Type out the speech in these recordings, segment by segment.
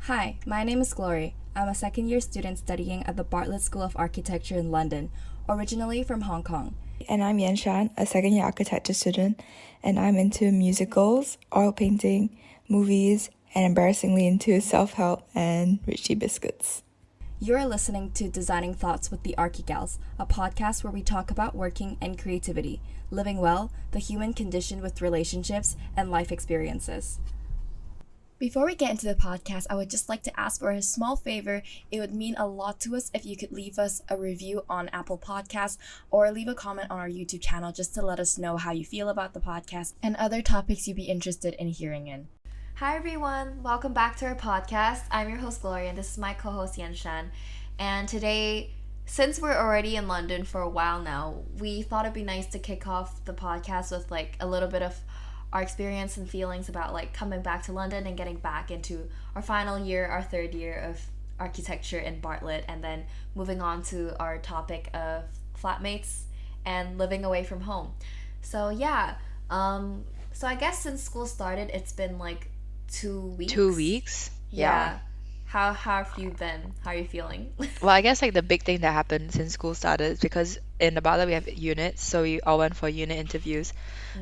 Hi, my name is Glory. I'm a second year student studying at the Bartlett School of Architecture in London, originally from Hong Kong. And I'm Yan Shan, a second year architecture student, and I'm into musicals, oil painting, movies, and embarrassingly into self-help and Richie biscuits. You're listening to Designing Thoughts with the Archigals, a podcast where we talk about working and creativity, living well, the human condition with relationships, and life experiences. Before we get into the podcast, I would just like to ask for a small favor. It would mean a lot to us if you could leave us a review on Apple Podcasts or leave a comment on our YouTube channel just to let us know how you feel about the podcast and other topics you'd be interested in hearing in. Hi everyone, welcome back to our podcast. I'm your host Gloria and this is my co-host Yan Shan. And today, since we're already in London for a while now, we thought it'd be nice to kick off the podcast with like a little bit of our experience and feelings about like coming back to London and getting back into our final year, our third year of architecture in Bartlett, and then moving on to our topic of flatmates and living away from home. So yeah, so I guess since school started, it's been like 2 weeks. 2 weeks? Yeah. How have you been? How are you feeling? Well, I guess like the big thing that happened since school started is because in the Bartlett we have units, so we all went for unit interviews.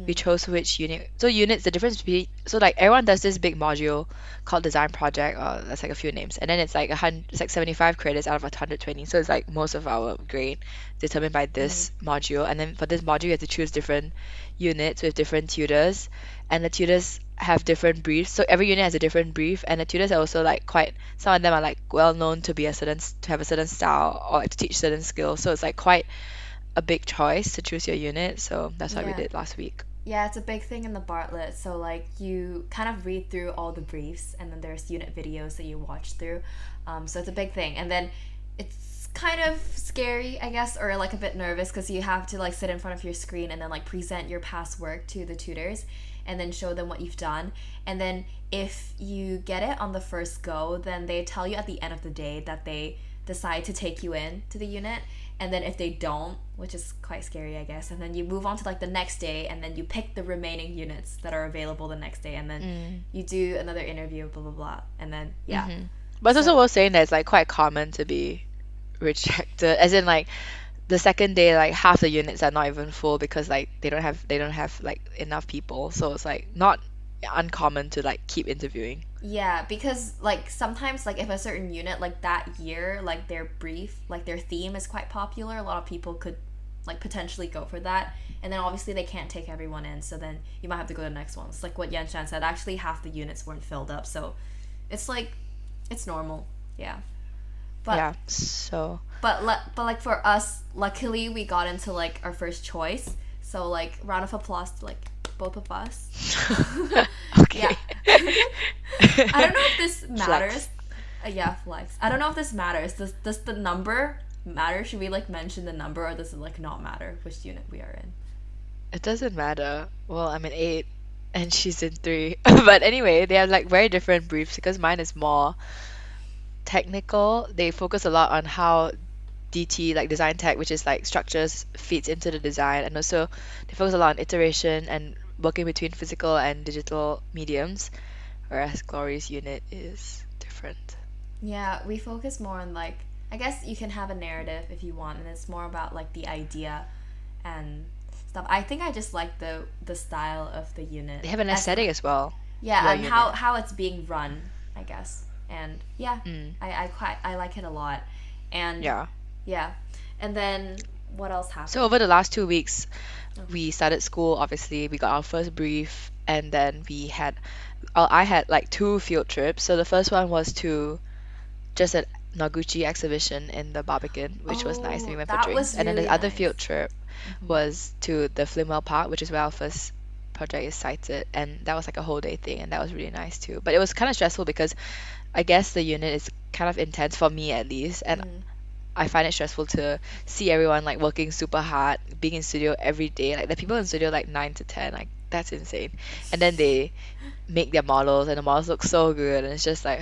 We chose which unit. So units, the difference between so like everyone does this big module called design project, or that's like a few names, and then it's like it's like 75 credits out of 120. So it's like most of our grade determined by this module, and then for this module you have to choose different units with different tutors, and the tutors have different briefs. So every unit has a different brief, and the tutors are also like quite. Some of them are like well known to be to have a certain style or like to teach certain skills. So it's like quite a big choice to choose your unit. So that's what we did last week. Yeah, it's a big thing in the Bartlett. So like you kind of read through all the briefs, and then there's unit videos that you watch through. So it's a big thing, and then it's kind of scary, I guess, or like a bit nervous because you have to like sit in front of your screen and then like present your past work to the tutors, and then show them what you've done. And then if you get it on the first go, then they tell you at the end of the day that they decide to take you in to the unit. And then if they don't, which is quite scary, I guess, and then you move on to like the next day, and then you pick the remaining units that are available the next day, and then you do another interview, blah blah blah, and then But it's also worth saying that it's like quite common to be rejected, as in like the second day like half the units are not even full because like they don't have like enough people. So it's like not uncommon to like keep interviewing. Yeah, because like sometimes like if a certain unit like that year, like their brief, like their theme is quite popular, a lot of people could like potentially go for that, and then obviously they can't take everyone in, so then you might have to go to the next one. It's like what Yan Shan said, actually half the units weren't filled up, so it's like it's normal. Yeah. But Yeah. So but like for us, luckily we got into like our first choice. So like round of applause to like both of us. okay. I don't know if this matters. Flex. Flex. I don't know if this matters. Does the number matter? Should we like mention the number, or does it like not matter which unit we are in? It doesn't matter. Well, I'm in 8 and she's in 3. But anyway, they have like very different briefs because mine is more technical. They focus a lot on how DT, like design tech, which is like structures, feeds into the design, and also they focus a lot on iteration and working between physical and digital mediums, whereas Glory's unit is different. Yeah, we focus more on like, I guess you can have a narrative if you want, and it's more about like the idea and stuff. I think I just like the style of the unit. They have an aesthetic as well. Yeah, your and unit. how it's being run, I guess. And yeah, I like it a lot. And Yeah. And then what else happened? So over the last 2 weeks, we started school. Obviously, we got our first brief, and then I had like 2 field trips. So the first one was to just a Noguchi exhibition in the Barbican, which was nice. And we went for that drinks. was And then the really other nice. field trip was to the Flimwell Park, which is where our first project is sited, and that was like a whole day thing, and that was really nice too. But it was kind of stressful because I guess the unit is kind of intense for me at least, and I find it stressful to see everyone like working super hard, being in studio every day. Like the people in studio like 9 to 10, like that's insane. And then they make their models, and the models look so good, and it's just like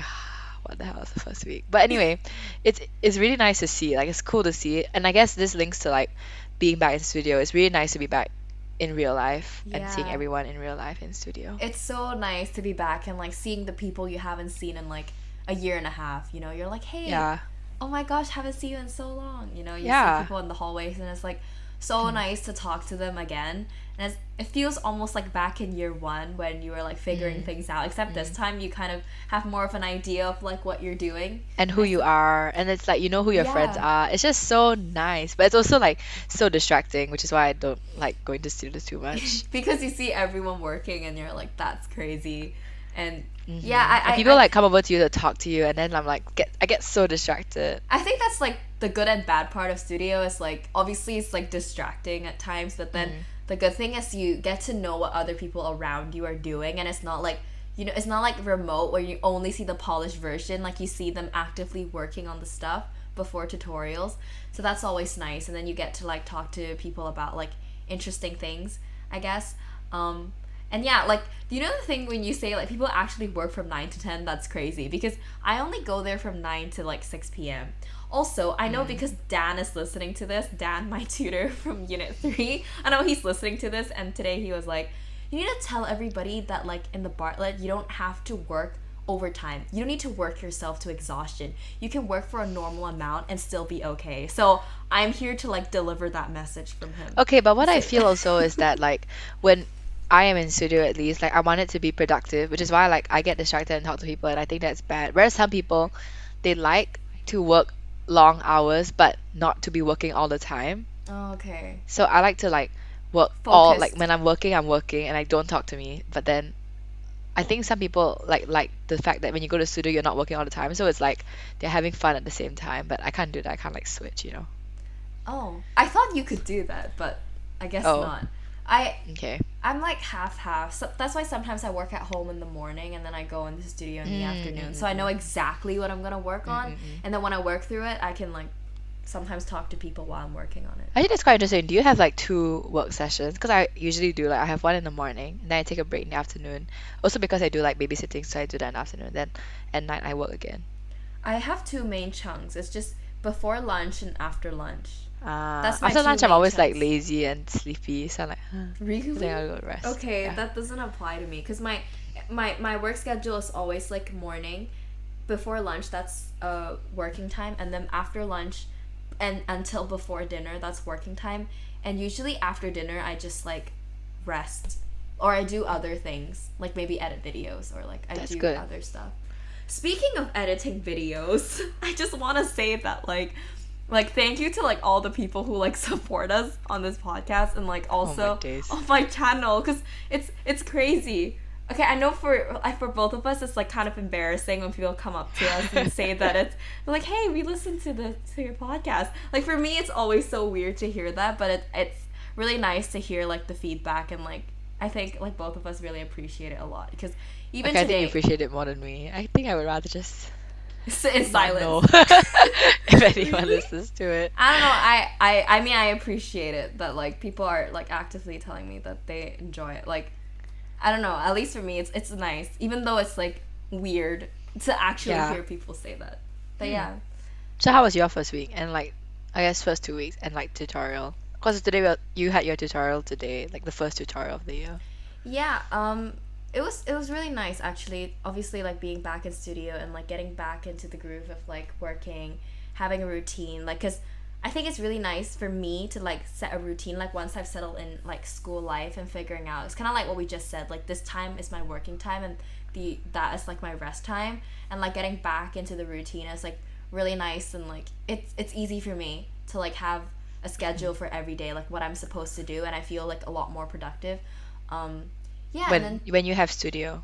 what the hell is the first week? But anyway, it's really nice to see. Like it's cool to see, and I guess this links to like being back in studio. It's really nice to be back in real life and seeing Yeah. everyone in real life in studio. It's so nice to be back and like seeing the people you haven't seen in like a year and a half, you know, you're like, hey, Yeah. oh my gosh, haven't seen you in so long. You know, you see Yeah. people in the hallways and it's like so nice to talk to them again. And it feels almost like back in year one when you were like figuring things out, except this time you kind of have more of an idea of like what you're doing. And who you are, and it's like you know who your friends Yeah. are. It's just so nice, but it's also like so distracting, which is why I don't like going to studios too much. Because you see everyone working and you're like, that's crazy. And yeah, And people like come over to you to talk to you, and then I'm like, I get so distracted. I think that's like the good and bad part of studio is like obviously it's like distracting at times, but then the good thing is you get to know what other people around you are doing, and it's not like, you know, it's not like remote where you only see the polished version, like you see them actively working on the stuff before tutorials. So that's always nice, and then you get to like talk to people about like interesting things, I guess. And yeah, like, you know the thing when you say like people actually work from 9 to 10, that's crazy because I only go there from 9 to like 6 p.m. Also, I know because Dan is listening to this, Dan, my tutor from Unit 3, I know he's listening to this, and today he was like, you need to tell everybody that like in the Bartlett, you don't have to work overtime. You don't need to work yourself to exhaustion. You can work for a normal amount and still be okay. So I'm here to like deliver that message from him. Okay, but what I feel also is that like when I am in studio at least, like I want it to be productive, which is why like I get distracted and talk to people, and I think that's bad. Whereas some people, they like to work long hours but not to be working all the time. Oh, okay. So I like to like work all like Focused. when I'm working and like don't talk to me. But then I think some people like the fact that when you go to studio you're not working all the time. So it's like they're having fun at the same time, but I can't do that. I can't like switch, you know. Oh, I thought you could do that, but I guess Oh, not. okay. I'm like half. So that's why sometimes I work at home in the morning and then I go in the studio in the afternoon. So I know exactly what I'm gonna work on, and then when I work through it, I can like sometimes talk to people while I'm working on it. I think that's quite interesting. Do you have like two work sessions? Because I usually do like I have one in the morning, and then I take a break in the afternoon. Also because I do like babysitting, so I do that in the afternoon. Then at night I work again. I have two main chunks. It's just before lunch and after lunch. That's my After two lunch I'm main always like chunks. lazy and sleepy, so I'm like, I Really? think I'll go rest. Okay, Yeah. that doesn't apply to me because my work schedule is always like morning, before lunch that's working time, and then after lunch and until before dinner that's working time, and usually after dinner I just like rest or I do other things like maybe edit videos or like I That's do good. other stuff. Speaking of editing videos, I just want to say that like thank you to like all the people who like support us on this podcast and like also days. on my channel because it's crazy. Okay, I know for both of us it's like kind of embarrassing when people come up to us and say that it's like, hey, we listened to your podcast. Like for me it's always so weird to hear that, but it's really nice to hear like the feedback, and like I think like both of us really appreciate it a lot because even Okay, I think you today appreciate it more than me. I think I would rather just sit in not know silence. if anyone Really? listens to it. I don't know. I mean, I appreciate it that like people are like actively telling me that they enjoy it. Like, I don't know. At least for me, it's nice, even though it's like weird to actually Yeah. hear people say that. But yeah, So how was your first week and like I guess first 2 weeks and like tutorial? Because today you had your tutorial today, like the first tutorial of the year. yeah. It was really nice actually. Obviously, like being back in studio and like getting back into the groove of like working, having a routine. Like, cause I think it's really nice for me to like set a routine. Like once I've settled in like school life and figuring out, it's kind of like what we just said. Like this time is my working time and that is like my rest time. And like getting back into the routine is like really nice, and like it's easy for me to like have a schedule for every day, like what I'm supposed to do, and I feel like a lot more productive. Um, yeah, and then When you have studio.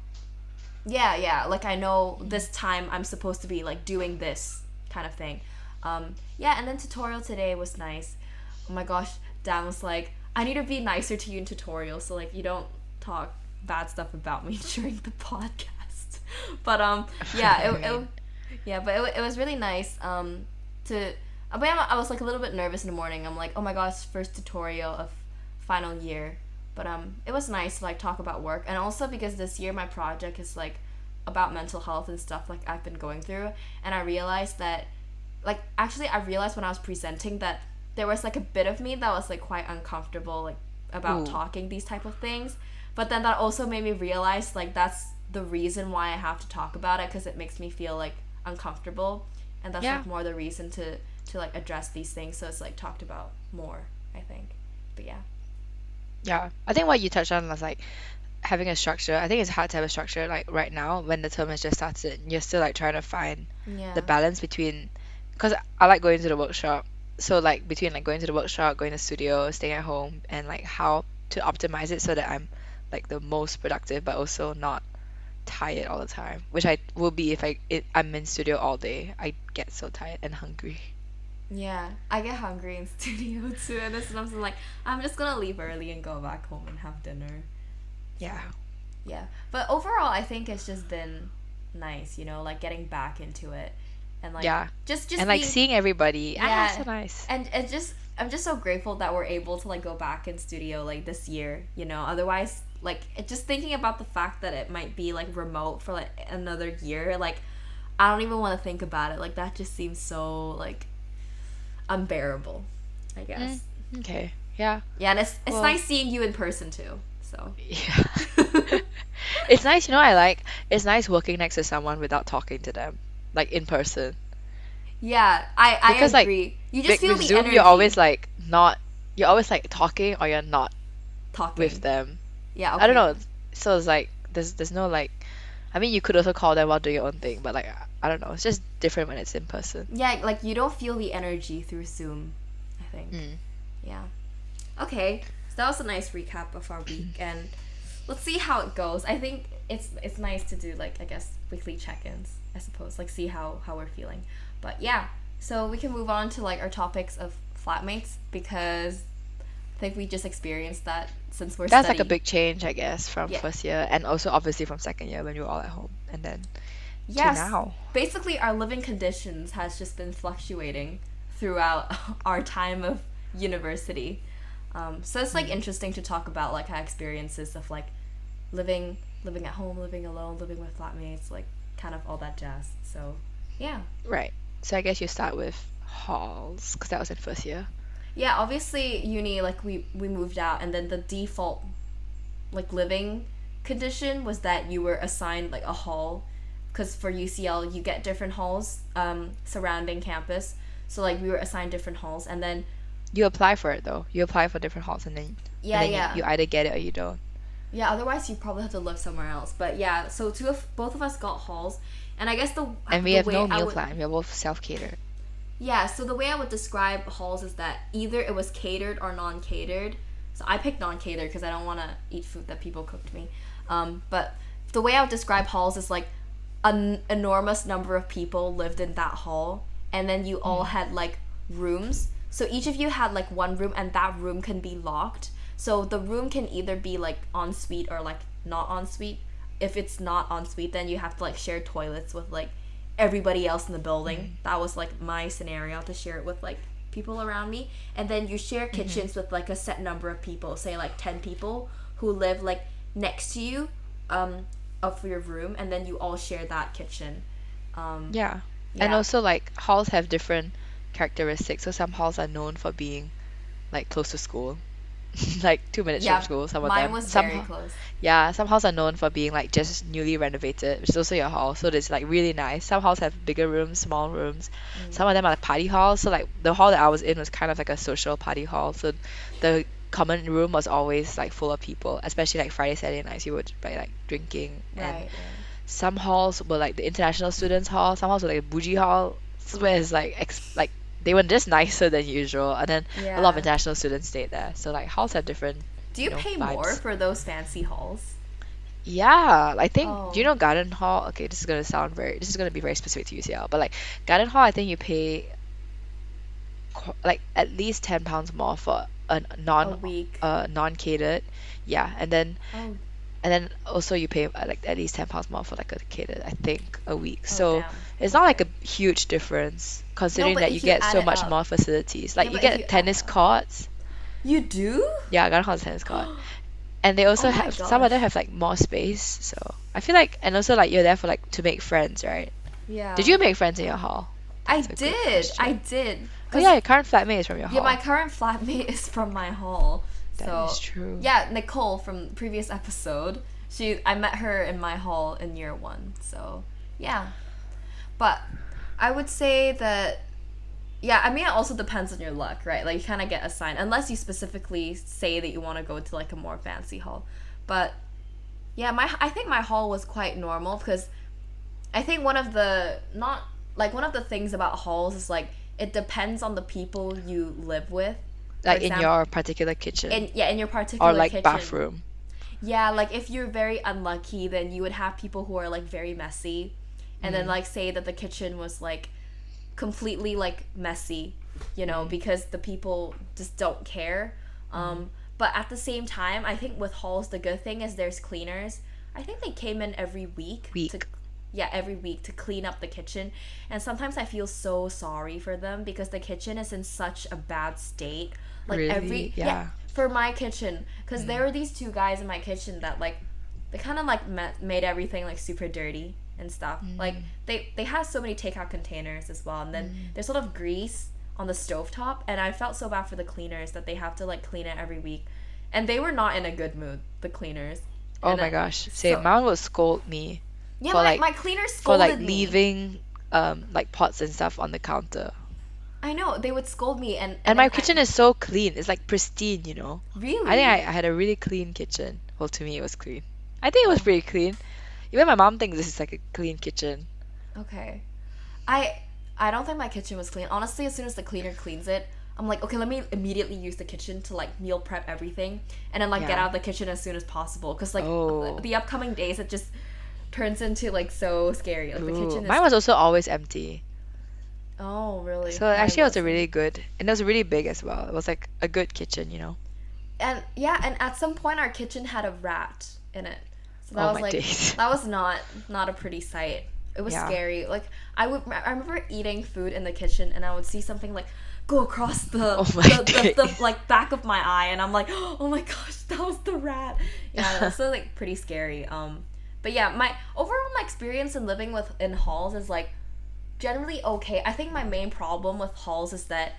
yeah, like I know this time I'm supposed to be like doing this kind of thing. Yeah, and then tutorial today was nice. Oh my gosh, Dan was like, I need to be nicer to you in tutorial so like you don't talk bad stuff about me during the podcast. But yeah, it was really nice to but I was like a little bit nervous in the morning. I'm like, oh my gosh, first tutorial of final year. But it was nice to like talk about work, and also because this year my project is like about mental health and stuff like I've been going through, and I realized that like actually I realized when I was presenting that there was like a bit of me that was like quite uncomfortable like about Ooh. talking these type of things, but then that also made me realize like that's the reason why I have to talk about it, because it makes me feel like uncomfortable, and that's Yeah. like more the reason to like address these things, so it's like talked about more, I think. But yeah. Yeah. I think what you touched on was like having a structure. I think it's hard to have a structure like right now when the term has just started. You're still like trying to find Yeah. the balance between, because I like going to the workshop. So like between like going to the workshop, going to the studio, staying at home, and like how to optimize it so that I'm like the most productive but also not tired all the time, which I will be if I'm in studio all day. I get so tired and hungry. Yeah, I get hungry in studio too, and this I'm like, I'm just gonna leave early and go back home and have dinner. So Yeah. yeah, but overall, I think it's just been nice, like getting back into it, and like Yeah. just And like being, seeing everybody. yeah, So nice. and just I'm just so grateful that we're able to like go back in studio like this year. Otherwise, like just thinking about the fact that it might be like remote for like another year, like I don't even want to think about it. Like that just seems so like unbearable, I guess. Okay. Yeah. Yeah, and it's Well, nice seeing you in person too. So yeah. It's nice, it's nice working next to someone without talking to them, like in person. yeah, I Because like agree. You just feel with the Zoom, energy you're always like not, you're always like talking or you're not with talking. them. Yeah, I don't okay. know. So it's like there's no like, I mean you could also call them while doing your own thing, but like I don't know. It's just different when it's in person. Yeah, like you don't feel the energy through Zoom, I think. Mm. Yeah. Okay, so that was a nice recap of our week, and let's see how it goes. I think it's nice to do like I guess weekly check-ins, I suppose, like see how we're feeling. But yeah, so we can move on to like our topics of flatmates, because I think we just experienced that since we're That's like a studying. big change, I guess, from Yeah. first year and also obviously from second year when we were all at home and then to Yes. now. Basically, our living conditions has just been fluctuating throughout our time of university. So it's like Mm. interesting to talk about like our experiences of like living at home, living alone, living with flatmates, like kind of all that jazz. So yeah. Right. So I guess you start with halls because that was in first year. Yeah, obviously uni, like we moved out, and then the default like living condition was that you were assigned like a hall, because for UCL you get different halls surrounding campus. So like we were assigned different halls, and then You apply for it though. You apply for different halls and then yeah, yeah. you either get it or you don't. Yeah, otherwise you probably have to live somewhere else. But yeah, so both of us got halls, and I guess And we the have way no I meal would, plan. We're both self-catered. yeah, so the way I would describe halls is that either it was catered or non-catered. So I picked non-catered because I don't want to eat food that people cooked me. But the way I would describe halls is like an enormous number of people lived in that hall, and then you all had like rooms. So each of you had like one room, and that room can be locked. So the room can either be like en suite or like not en suite. If it's not en suite, then you have to like share toilets with like everybody else in the building. That was like my scenario, to share it with like people around me. And then you share kitchens with like a set number of people, say like 10 people who live like next to you of your room, and then you all share that kitchen. Yeah. And Yeah. also like halls have different characteristics. So some halls are known for being like close to school. Like 2 minutes from Yeah, school, some of mine them. was Some very close. yeah, some halls are known for being like just newly renovated, which is also your hall. So it's like really nice. Some halls have bigger rooms, small rooms. Some of them are like party halls. So like the hall that I was in was kind of like a social party hall. So the common room was always like full of people, especially like Friday, Saturday nights. You would be like drinking, and Right, right. some halls were like the international students hall. Some halls were like a bougie hall. So where it's like like they were just nicer than usual, and then a lot of Yeah. international students stayed there. So like halls have different, Do you pay more vibes. for those fancy halls? Yeah, I think, do you Oh. know Garden Hall? Okay, this is gonna be very specific to UCL, but like Garden Hall, I think you pay like at least £10 more for a A week. non-catered, yeah, Oh, and then also you pay like at least £10 more for like a catered, I think, a week. oh So damn. it's not like Okay. a huge difference No, considering but that you if you get add so it much up. more facilities. Yeah, Like you but if you get add it tennis up. courts. You do? Yeah, Garden Hall has a tennis court. And they also Oh my have some of them gosh. have like more space. So I feel like, and also like you're there for like to make friends, right? Did Yeah. you make friends in your hall? I That's a good did. I question. did. Oh 'Cause yeah, your current flatmate is from your yeah, my hall. current flatmate is from my hall. That So, is true. yeah, Nicole from previous episode. I met her in my hall in year 1. So, yeah. But I would say that, yeah, I mean, it also depends on your luck, right? Like, you kind of get assigned, unless you specifically say that you want to go to, like, a more fancy hall. But, yeah, I think my hall was quite normal, because I think one of the, not, like, one of the things about halls is, like, it depends on the people you live with. For Like in example, your particular kitchen in your or particular like kitchen. bathroom. Yeah, like if you're very unlucky, then you would have people who are like very messy, and then like say that the kitchen was like completely like messy, because the people just don't care. But at the same time, I think with halls, the good thing is there's cleaners. I think they came in every week. Every week to clean up the kitchen. And sometimes I feel so sorry for them because the kitchen is in such a bad state. Like Really? Yeah. for my kitchen, because there were these two guys in my kitchen that like they kind of like made everything like super dirty and stuff. Like they have so many takeout containers as well, and then there's sort of grease on the stovetop, and I felt so bad for the cleaners that they have to like clean it every week, and they were not in a good mood, the cleaners. Oh And my then- gosh. Say, so- mom would scold me yeah, for like my cleaner for scolded like me. leaving like pots and stuff on the counter. I know they would scold me, and And my then kitchen is so clean. It's like pristine, you know. really. I think I had a really clean kitchen. Well, to me, it was clean. I think it was pretty clean. Even my mom thinks this is like a clean kitchen. Okay. I don't think my kitchen was clean. Honestly, as soon as the cleaner cleans it, I'm like, okay, let me immediately use the kitchen to like meal prep everything, and then like get Yeah. out of the kitchen as soon as possible. Cause like Oh. the upcoming days, it just turns into like so scary. Like the Ooh, kitchen is. mine was also always empty. Oh really? So Mine actually, it was a wasn't. really good, and it was really big as well. It was like a good kitchen, you know. And yeah, and at some point our kitchen had a rat in it. So that Oh was my like days. that was not a pretty sight. It was Yeah. scary. Like I remember eating food in the kitchen and I would see something like go across the Oh my the days. like back of my eye, and I'm like, "Oh my gosh, that was the rat." Yeah, it was so like pretty scary. But yeah, my experience in living in halls is like generally okay. I think my main problem with halls is that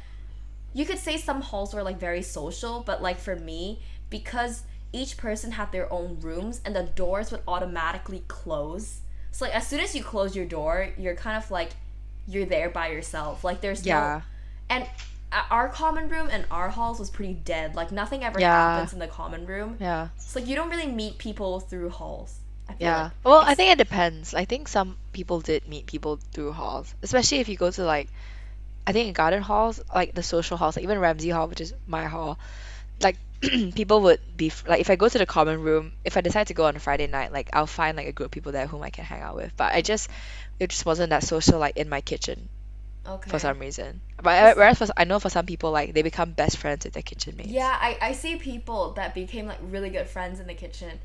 you could say some halls were like very social, but like for me, because each person had their own rooms and the doors would automatically close. So like as soon as you close your door, you're kind of like you're there by yourself. Like there's Yeah. no, and our common room and our halls was pretty dead. Like nothing ever Yeah. happens in the common room. Yeah. It's like you don't really meet people through halls. I feel Yeah. like Well, I it's- think it depends. I think some people did meet people through halls, especially if you go to like, I think in garden halls, like the social halls, like even Ramsey Hall, which is my hall, like people would be like, if I go to the common room, if I decide to go on a Friday night, like I'll find like a group of people there whom I can hang out with. But it just wasn't that social like in my kitchen okay. for some reason. But whereas I know for some people, like they become best friends with their kitchen mates. Yeah, I see people that became like really good friends in the kitchen,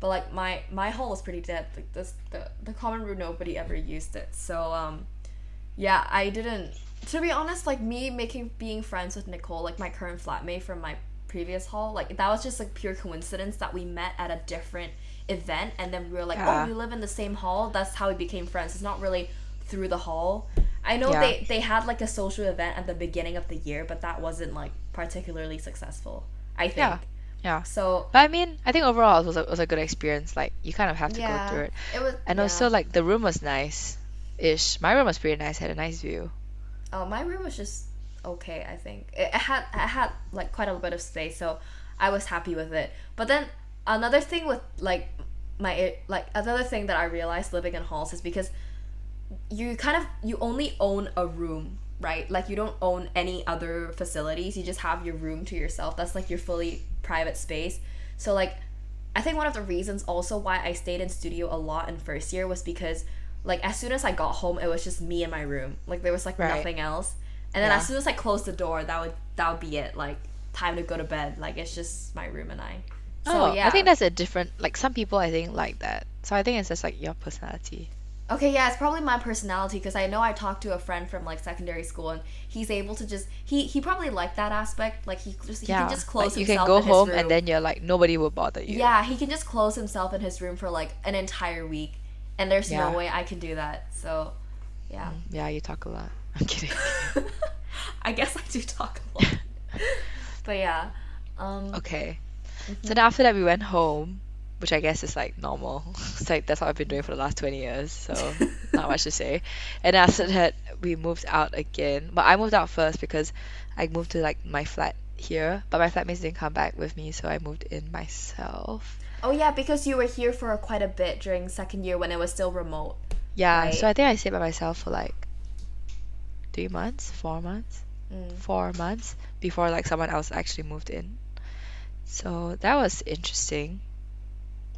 but like my hall was pretty dead. Like the common room, nobody ever used it. So yeah, I didn't. To be honest, like me being friends with Nicole, like my current flatmate from my previous hall, like that was just like pure coincidence that we met at a different event, and then we were like, Yeah. oh, we live in the same hall. That's how we became friends. It's not really through the hall. I know Yeah. they had like a social event at the beginning of the year, but that wasn't like particularly successful, I think. Yeah. Yeah. So But I mean, I think overall it was a good experience. Like you kind of have to go yeah, through it. it was. And Yeah. also like the room was nice-ish. My room was pretty nice, had a nice view. Oh, my room was just okay. I think it had like quite a bit of space, so I was happy with it. But then another thing with like another thing that I realized living in halls is because you only own a room, right? Like you don't own any other facilities. You just have your room to yourself. That's like your fully private space. So like I think one of the reasons also why I stayed in studio a lot in first year was because like as soon as I got home, it was just me in my room. Like there was like Right. nothing else. And then Yeah. as soon as I closed the door, that would be it. Like time to go to bed. Like it's just my room and I. So Oh, yeah. I think that's a different, like some people I think like that. So I think it's just like your personality. Okay, yeah, it's probably my personality because I know I talked to a friend from like secondary school and he's able to just he probably liked that aspect. Like he can just close like you himself can go in his home room. and then you're like nobody will bother you. Yeah, he can just close himself in his room for like an entire week, and there's Yeah. no way I can do that. So, yeah. Yeah, you talk a lot. I'm kidding. I guess I do talk a lot. But yeah. Okay. So then after that we went home which I guess is like normal. It's like that's what I've been doing for the last 20 years, so not much to say. And after that, we moved out again. But I moved out first because I moved to like my flat here, but my flatmates didn't come back with me, so I moved in myself. Oh yeah, because you were here for quite a bit during second year when it was still remote, Yeah, so right? I think I stayed by myself for like 3 months, 4 months, Mm, 4 months before like someone else actually moved in. So that was interesting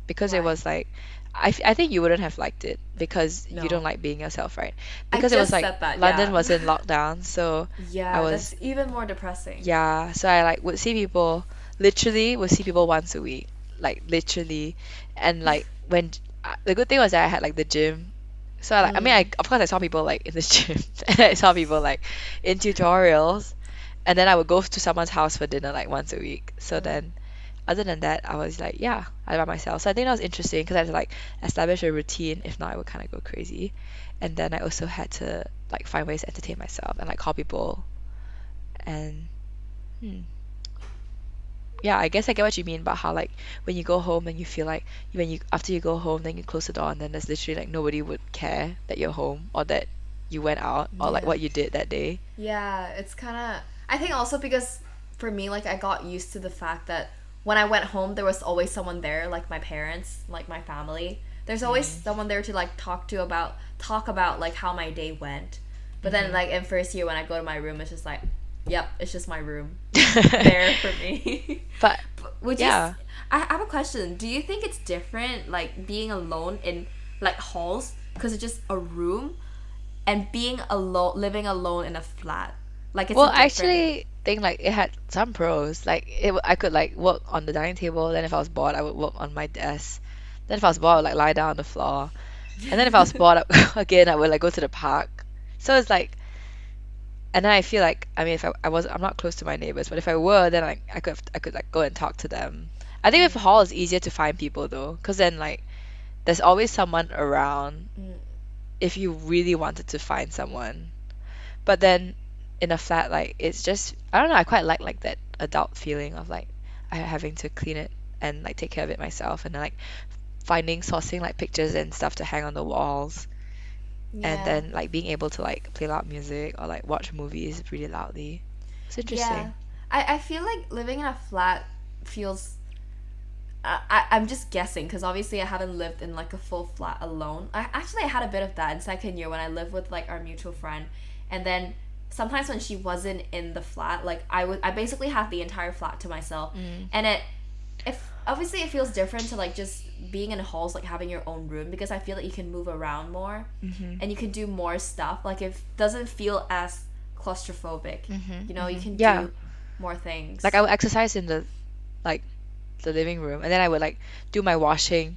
because it why? was like I think you wouldn't have liked it because you don't No. like being yourself, right? I Because it was just like said that, London yeah. was in lockdown, so I Yeah, was that's even more depressing. yeah, so I like would see people literally would see people once a week, like literally, and like when the good thing was that I had like the gym. So I mean, Mm, of course I saw people like in the gym and I saw people like in tutorials, and then I would go to someone's house for dinner like once a week. So mm. then other than that, I was like, yeah, I by myself. So I think that was interesting because I had to like establish a routine. If not, I would kind of go crazy. And then I also had to like find ways to entertain myself and like call people. And hmm, yeah, I guess I get what you mean about how like when you go home and you feel like when you after you go home, then you close the door and then there's literally like nobody would care that you're home or that you went out or like Yeah. what you did that day. Yeah, it's kind of. I think also because for me, like, I got used to the fact that when I went home, there was always someone there, like my parents, like my family. There's always Mm. someone there to like talk about like how my day went. But then Hmm. like in first year when I go to my room, it's just like, yep, it's just my room, just there for me. But Would you? yeah. I have a question. Do you think it's different, like being alone in like halls, because it's just a room, and being alone, living alone in a flat? Like it's Well, a I different. actually think like it had some pros. Like I could like work on the dining table. Then if I was bored, I would work on my desk. Then if I was bored, I would like lie down on the floor. And then if I was bored again, I would like go to the park. So it's like, and then I feel like I mean, if I'm not close to my neighbors, but if I were, then I could like go and talk to them. I think with Mm, hall it's easier to find people though, because then like there's always someone around mm, if you really wanted to find someone. But then in a flat, like it's just I don't know. I quite like that adult feeling of like I having to clean it and like take care of it myself, and then like finding sourcing like pictures and stuff to hang on the walls, and yeah. then like being able to like play loud music or like watch movies really loudly. It's Yeah. interesting. I feel like living in a flat feels. I'm just guessing because obviously I haven't lived in like a full flat alone. I had a bit of that in second year when I lived with like our mutual friend, and then sometimes when she wasn't in the flat, like I basically had the entire flat to myself, Mm, and if obviously it feels different to like just being in halls, like having your own room, because I feel like you can move around more mhm, and you can do more stuff. Like it doesn't feel as claustrophobic. mhm, You mhm. can Yeah, do more like things. I would exercise in like the living room, and then I would like do my washing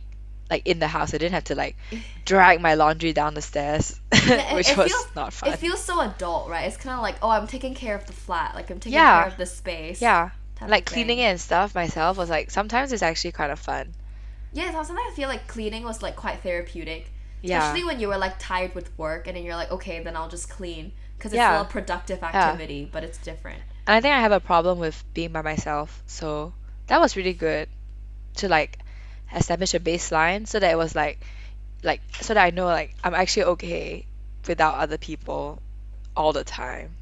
like in the house. I didn't have to like drag my laundry down the stairs, Yeah, which was not it fun. feels so adult, right? It's kind of like, oh, I'm taking care of the flat, like I'm taking care Yeah, of the space, yeah. type of Like cleaning it thing. and stuff myself was like sometimes it's actually kind of fun. Yeah, so sometimes I feel like cleaning was like quite therapeutic, Yeah, especially when you were like tired with work, and then you're like, okay, then I'll just clean because it's still a yeah, productive yeah. activity, but it's different. And I think I have a problem with being by myself, so that was really good to like establish a baseline so that it was like so that I know like I'm actually okay without other people all the time.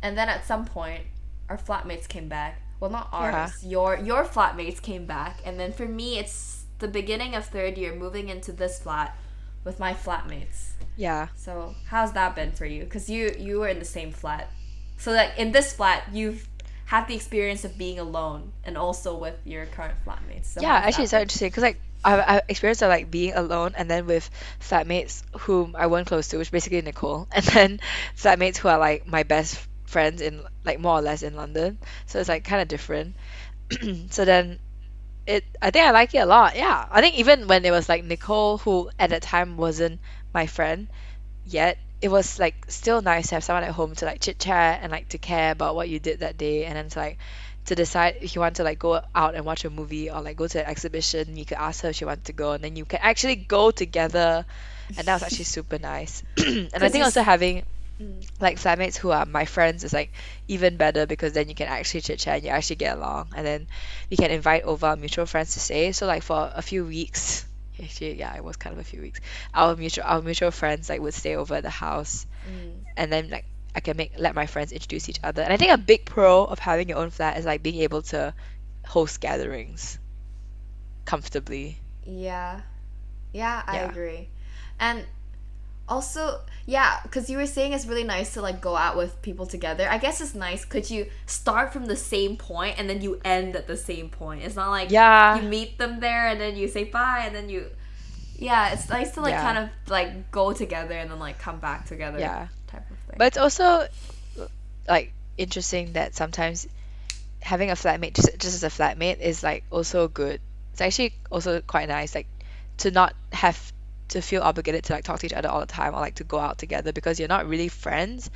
And then at some point, our flatmates came back. Well, not Yeah. ours. Your flatmates came back, and then for me, it's the beginning of third year, moving into this flat with my flatmates. Yeah. So how's that been for you? Because you were in the same flat. So like in this flat, you've had the experience of being alone, and also with your current flatmates. So Yeah, how's actually that it's so been? interesting because like I experienced of like being alone and then with flatmates whom I weren't close to, which basically Nicole, and then flatmates who are like my best friends in like more or less in London. So it's like kind of different. So then I think I like it a lot. Yeah. I think even when it was like Nicole who at that time wasn't my friend yet, it was like still nice to have someone at home to like chit chat and like to care about what you did that day, and then to like to decide if you want to like go out and watch a movie or like go to an exhibition, you could ask her if she wanted to go, and then you can actually go together, and that was actually super nice. And I Because think also having Mm. Like flatmates who are my friends is like even better because then you can actually chit chat and you actually get along, and then we can invite over our mutual friends to stay. So like for a few weeks, actually yeah, it was kind of a few weeks. Our mutual friends like would stay over at the house, Mm. and then like I can make let my friends introduce each other. And I think a big pro of having your own flat is like being able to host gatherings comfortably. Yeah. Yeah, I Yeah. agree. And also, yeah, because you were saying it's really nice to like go out with people together. I guess it's nice. Could you start from the same point and then you end at the same point? It's not like you Yeah. meet them there and then you say bye and then you. Yeah, it's nice to like kind Yeah. of like go together and then like come back together Yeah. type of thing. But it's also like interesting that sometimes having a flatmate just as a flatmate is like also good. It's actually also quite nice, like to not have to feel obligated to like talk to each other all the time or like to go out together because you're not really friends.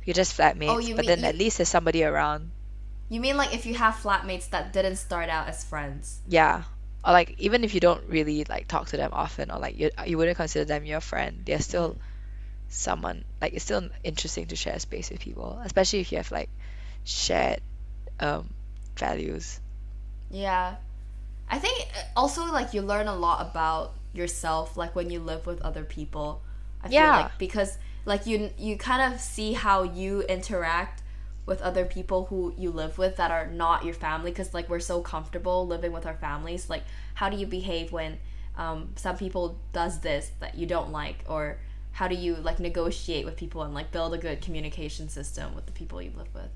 You're just Oh, flatmates, but then at least there's somebody around. you mean like if you have flatmates that didn't start out as friends? Yeah. Or like even if you don't really like talk to them often or like you wouldn't consider them your friend, they're Mm. still someone like it's still interesting to share space with people, especially if you have like shared um values. Yeah. I think also like you learn a lot about yourself like when you live with other people. I feel Yeah. like because like you kind of see how you interact with other people who you live with that are not your family because like we're so comfortable living with our families. Like how do you behave when some people does this that you don't like, or how do you like negotiate with people and like build a good communication system with the people you live with?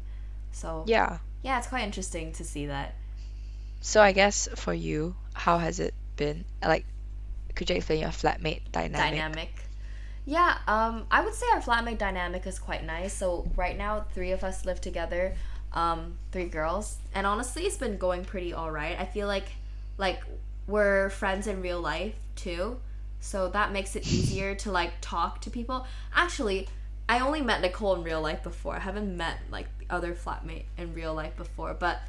So Yeah. yeah, it's quite interesting to see that So I guess for you, how has it been? Like, could you explain your flatmate dynamic? dynamic. Yeah, I would say our flatmate dynamic is quite nice. So right now, three of us live together, three girls, and honestly, it's been going pretty all right. I feel like we're friends in real life too, so that makes it easier to like talk to people. Actually, I only met Nicole in real life before. I haven't met like the other flatmate in real life before, but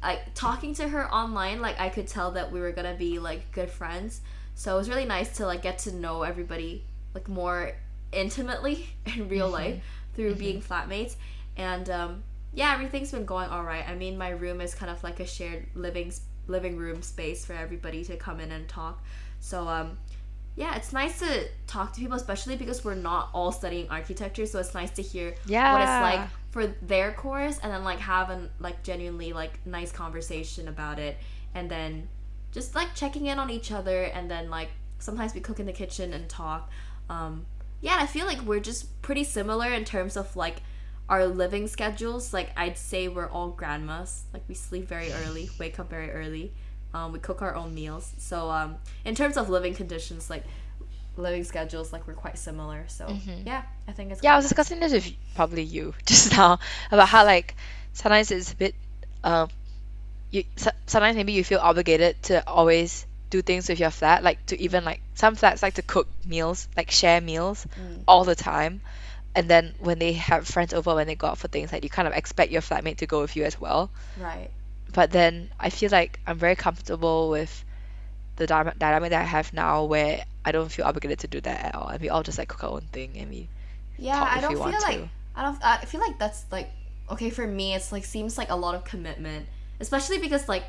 like talking to her online, like I could tell that we were gonna be like good friends. So it was really nice to like get to know everybody like more intimately in real life Mm-hmm. through Mm-hmm. being flatmates. And yeah, everything's been going all right. I mean, my room is kind of like a shared living room space for everybody to come in and talk. So yeah, it's nice to talk to people, especially because we're not all studying architecture. So it's nice to hear what it's like Yeah. for their course, and then like have an like genuinely like nice conversation about it, and then just like checking in on each other, and then like sometimes we cook in the kitchen and talk. Yeah, and I feel like we're just pretty similar in terms of like our living schedules. Like I'd say we're all grandmas. Like we sleep very early, wake up very early. We cook our own meals. So in terms of living conditions, like living schedules, like we're quite similar. So Mm-hmm. yeah, I think it's Yeah, I quite was nice. discussing this with probably you just now about how like sometimes it's a bit um sometimes maybe you feel obligated to always do things with your flat, like to even Mm, like some flats like to cook meals, like share meals mm, all the time. And then when they have friends over, when they go out for things, like you kind of expect your flatmate to go with you as well. right. But then I feel like I'm very comfortable with the dynamic that I have now where I don't feel obligated to do that at all. And we all just like cook our own thing and we Yeah, talk I if we don't feel want like to. I don't. I feel like that's like okay for me. It's like seems like a lot of commitment, especially because like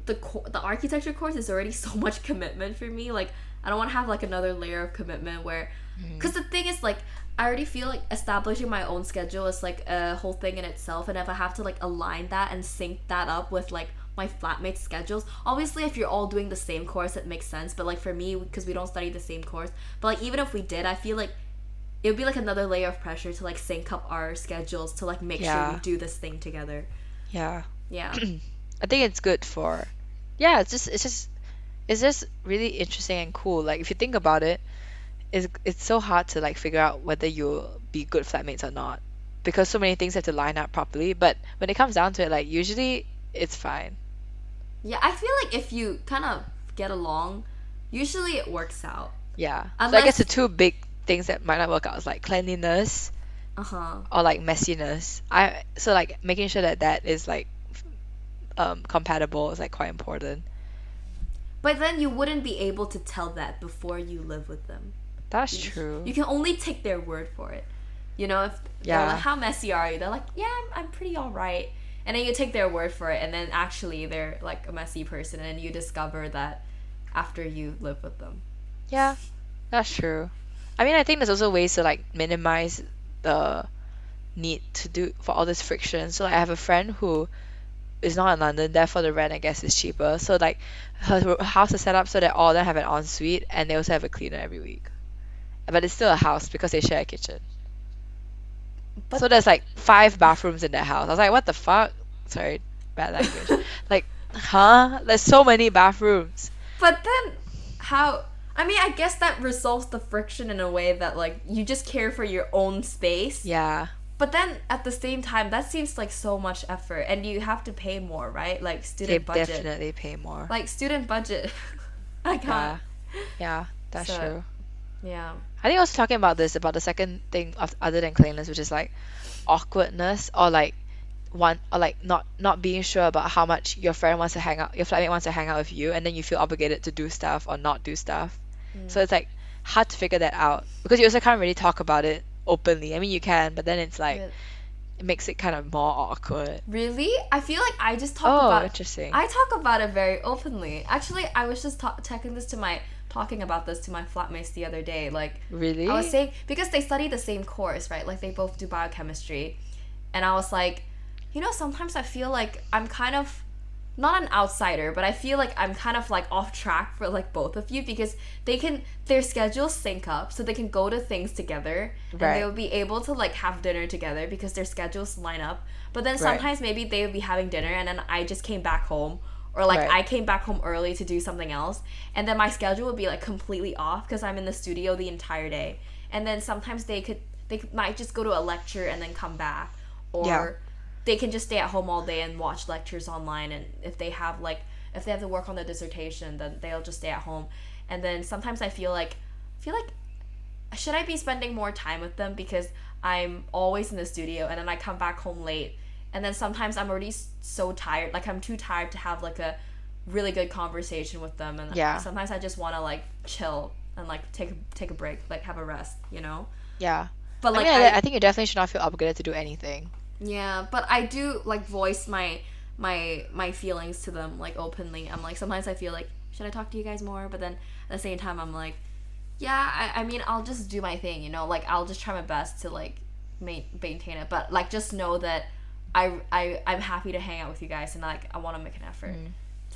the architecture course is already so much commitment for me. Like I don't want to have like another layer of commitment where, Mhm. because the thing is like I already feel like establishing my own schedule is like a whole thing in itself, and if I have to like align that and sync that up with like my flatmates schedules, obviously if you're all doing the same course it makes sense, but like for me because we don't study the same course, but like even if we did, I feel like it would be like another layer of pressure to like sync up our schedules to like make sure we Yeah, do this thing together. yeah. Yeah. I think it's good for, yeah, it's just really interesting and cool. Like if you think about it, it's so hard to like figure out whether you'll be good flatmates or not because so many things have to line up properly. But when it comes down to it, like usually it's fine. Yeah, I feel like if you kind of get along, usually it works out. Yeah. So I guess the Unless, two big things that might not work out is like cleanliness uh huh. or like messiness. I so like making sure that that is like compatible is like quite important. But then you wouldn't be able to tell that before you live with them. That's You, true. you can only take their word for it. You know, if they're like, how messy are you? They're like, yeah, I'm pretty all right. And then you take their word for it, and then actually they're like a messy person, and you discover that after you live with them. Yeah, that's true. I mean, I think there's also ways to like minimize the need to do for all this friction. So like, I have a friend who is not in London, therefore the rent I guess is cheaper. So like her house is set up so that all of them have an ensuite and they also have a cleaner every week. But it's still a house because they share a kitchen. But So there's like 5 bathrooms in that house. I was like, what the fuck? Sorry, bad language. Like, huh? There's so many bathrooms. But then, how? I mean, I guess that resolves the friction in a way that, like, you just care for your own space. Yeah. But then, at the same time, that seems like so much effort. And you have to pay more, right? Like, student budget. Definitely pay more. Like, student budget. I can't. Yeah, that's true. Yeah. I think I was talking about this, about the second thing of other than cleanliness, which is like awkwardness or like not being sure about how much your friend wants to hang out, your flatmate wants to hang out with you, and then you feel obligated to do stuff or not do stuff. So it's like hard to figure that out because you also can't really talk about it openly. I mean, you can, but then it's like it makes it kind of more awkward. Really? I feel like I just talk about it. Interesting. I talk about it very openly. Actually, I was just talking about this to my flatmates the other day. Like, really? I was saying, because they study the same course, right? Like, they both do biochemistry. And I was like, you know, sometimes I feel like I'm kind of not an outsider, but I feel like I'm kind of like off track for like both of you because their schedules sync up so they can go to things together and they'll be able to like have dinner together because their schedules line up. But then sometimes maybe they would be having dinner and then I just came back home, or like I came back home early to do something else, and then my schedule would be like completely off because I'm in the studio the entire day. And then sometimes they might just go to a lecture and then come back, or they can just stay at home all day and watch lectures online, and if they have to work on their dissertation, then they'll just stay at home. And then sometimes I feel like should I be spending more time with them because I'm always in the studio and then I come back home late, and then sometimes I'm already so tired, like I'm too tired to have like a really good conversation with them, and sometimes I just want to like chill and like take a break, like have a rest, you know? Yeah. But like I think you definitely should not feel obligated to do anything. Yeah, but I do like voice my feelings to them like openly. I'm like, sometimes I feel like, should I talk to you guys more? But then at the same time I'm like, yeah, I mean, I'll just do my thing, you know, like I'll just try my best to like maintain it, but like just know that I'm happy to hang out with you guys and like I want to make an effort.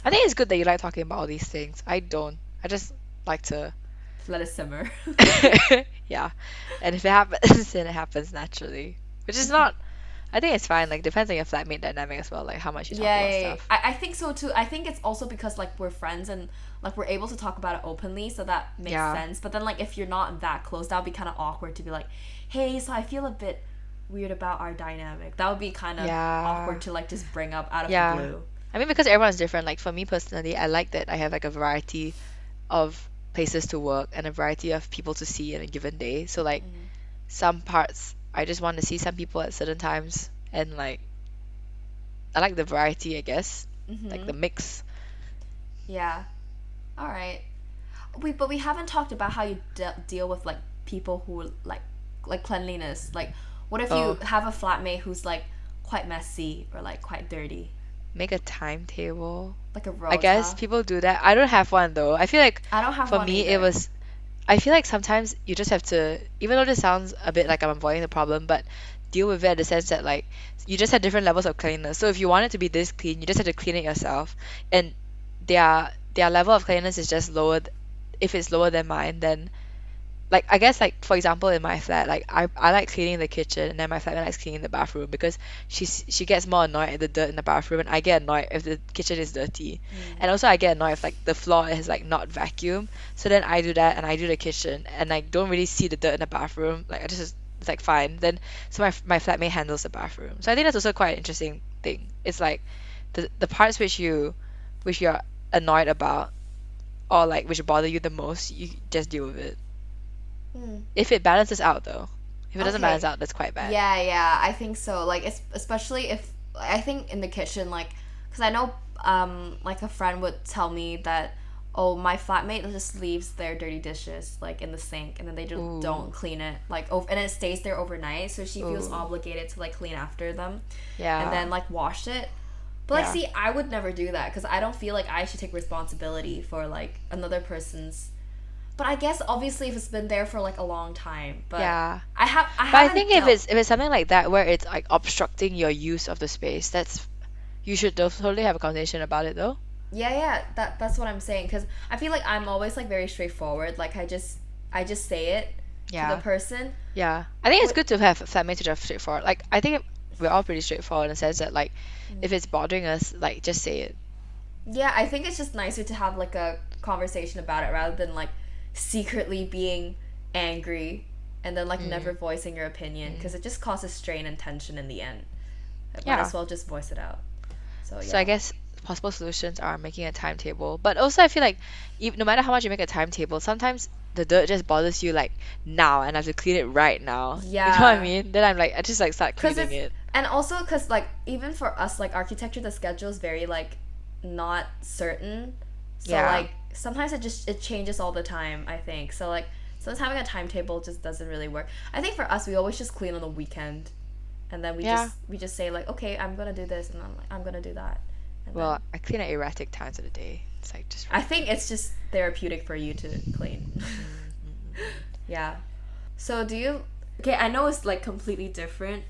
I think it's good that you like talking about all these things. I don't. I just like to let it simmer. Yeah. And if it happens, then it happens naturally, which is not, I think it's fine. Like, depends on your flatmate dynamic as well, like how much you talk about stuff. I think so too. I think it's also because like we're friends and like we're able to talk about it openly, so that makes sense. But then like if you're not that close, that would be kind of awkward to be like, hey, so I feel a bit weird about our dynamic. That would be kind of awkward to like just bring up out of the blue. I mean, because everyone's different. Like for me personally, I like that I have like a variety of places to work and a variety of people to see in a given day. So like some parts I just want to see some people at certain times, and like I like the variety, I guess, like the mix. Yeah. All right. But we haven't talked about how you deal with like people who like cleanliness. Like, what if you have a flatmate who's like quite messy or like quite dirty? Make a timetable. Like a rota. I guess people do that. I don't have one though. I feel like I don't have for one me either. it was, I feel like sometimes you just have to, even though this sounds a bit like I'm avoiding the problem, but deal with it in the sense that like you just have different levels of cleanliness. So if you want it to be this clean, you just have to clean it yourself. And their level of cleanliness is just lower. If it's lower than mine, then like I guess like for example in my flat, like I like cleaning the kitchen, and then my flatmate likes cleaning the bathroom because she gets more annoyed at the dirt in the bathroom, and I get annoyed if the kitchen is dirty. And also I get annoyed if like the floor is like not vacuumed. So then I do that and I do the kitchen, and I don't really see the dirt in the bathroom. Like I just, it's like fine. Then so my flatmate handles the bathroom. So I think that's also quite an interesting thing. It's like the parts which you're annoyed about or like which bother you the most, you just deal with it. If it balances out though. If it doesn't balance out, that's quite bad. Yeah, I think so. Like, especially if, I think in the kitchen, like, because I know, like a friend would tell me that, oh, my flatmate just leaves their dirty dishes like in the sink, and then they just Ooh. don't clean it and it stays there overnight, so she feels Ooh. obligated to like clean after them Yeah. and then like wash it. But like, Yeah. see, I would never do that because I don't feel like I should take responsibility for like another person's. But I guess obviously if it's been there for like a long time, but Yeah. I But I haven't think if it's something like that where it's like obstructing your use of the space, that's you should totally have a conversation about it though. yeah, that's what I'm saying, because I feel like I'm always like very straightforward. Like I just say it to Yeah. the person. Yeah. I think it's What? good to have flatmates which are straightforward. Like I think we're all pretty straightforward in the sense that like if it's bothering us, like just say it. Yeah, I think it's just nicer to have like a conversation about it rather than like secretly being angry and then like never voicing your opinion, because it just causes strain and tension in the end. Might Yeah. as well just voice it out. So yeah. So I guess possible solutions are making a timetable. But also I feel like no matter how much you make a timetable, sometimes the dirt just bothers you like now and I have to clean it right now. You know what I Yeah. mean? Then I'm like I just like start Because cleaning it's it. and also because like even for us like architecture, the schedule is very like not certain, so Yeah. like sometimes it changes all the time, I think. So like sometimes having a timetable just doesn't really work. I think for us we always just clean on the weekend, and then Yeah. we just say like, okay, I'm gonna do this, and I'm gonna do that, and then Well, I clean at erratic times of the day. It's like just I think it's just therapeutic for you to clean. Yeah. So do you okay, I know it's like completely different,